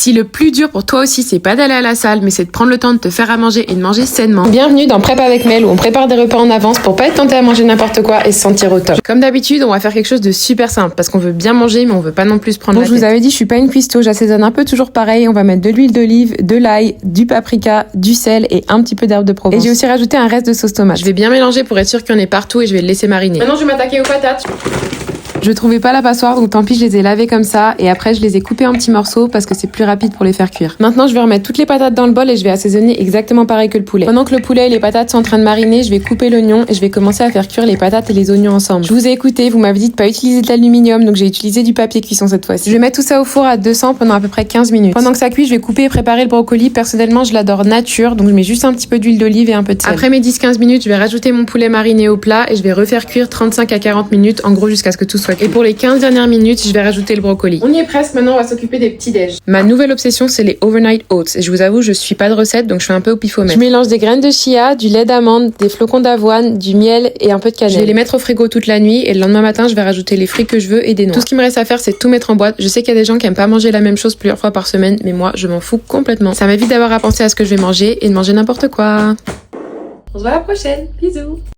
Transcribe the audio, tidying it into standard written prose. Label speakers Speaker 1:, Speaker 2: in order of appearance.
Speaker 1: Si le plus dur pour toi aussi, c'est pas d'aller à la salle, mais c'est de prendre le temps de te faire à manger et de manger sainement, bienvenue dans Prep avec Mel où on prépare des repas en avance pour pas être tenté à manger n'importe quoi et se sentir au top. Comme d'habitude, on va faire quelque chose de super simple parce qu'on veut bien manger mais on veut pas non plus se prendre la tête. Je vous avais dit, je suis pas une cuistot, j'assaisonne un peu toujours pareil. On va mettre de l'huile d'olive, de l'ail, du paprika, du sel et un petit peu d'herbe de Provence. Et j'ai aussi rajouté un reste de sauce tomate. Je vais bien mélanger pour être sûr qu'il y en ait partout et je vais le laisser mariner. Maintenant, je vais m'attaquer aux patates. Je trouvais pas la passoire, donc tant pis, je les ai lavées comme ça et après je les ai coupées en petits morceaux parce que c'est plus rapide pour les faire cuire. Maintenant, je vais remettre toutes les patates dans le bol et je vais assaisonner exactement pareil que le poulet. Pendant que le poulet et les patates sont en train de mariner, je vais couper l'oignon et je vais commencer à faire cuire les patates et les oignons ensemble. Je vous ai écouté, vous m'avez dit de pas utiliser de l'aluminium, donc j'ai utilisé du papier cuisson cette fois-ci. Je vais mettre tout ça au four à 200 pendant à peu près 15 minutes. Pendant que ça cuit, je vais couper et préparer le brocoli. Personnellement, je l'adore nature, donc je mets juste un petit peu d'huile d'olive et un peu de sel. Après mes 10-15 minutes, je vais rajouter mon poulet mariné au plat et je vais refaire cuire 35 à 40 minutes, en gros jusqu'à ce que tout soit cuit. Et pour les 15 dernières minutes, je vais rajouter le brocoli. On y est presque, maintenant on va s'occuper des petits déj. Ma nouvelle obsession, c'est les overnight oats. Et je vous avoue, je suis pas de recette, donc je suis un peu au pifomètre. Je mélange des graines de chia, du lait d'amande, des flocons d'avoine, du miel et un peu de cannelle. Je vais les mettre au frigo toute la nuit et le lendemain matin, je vais rajouter les fruits que je veux et des noix. Tout ce qui me reste à faire, c'est tout mettre en boîte. Je sais qu'il y a des gens qui aiment pas manger la même chose plusieurs fois par semaine, mais moi, je m'en fous complètement. Ça m'évite d'avoir à penser à ce que je vais manger et de manger n'importe quoi. On se voit la prochaine. Bisous.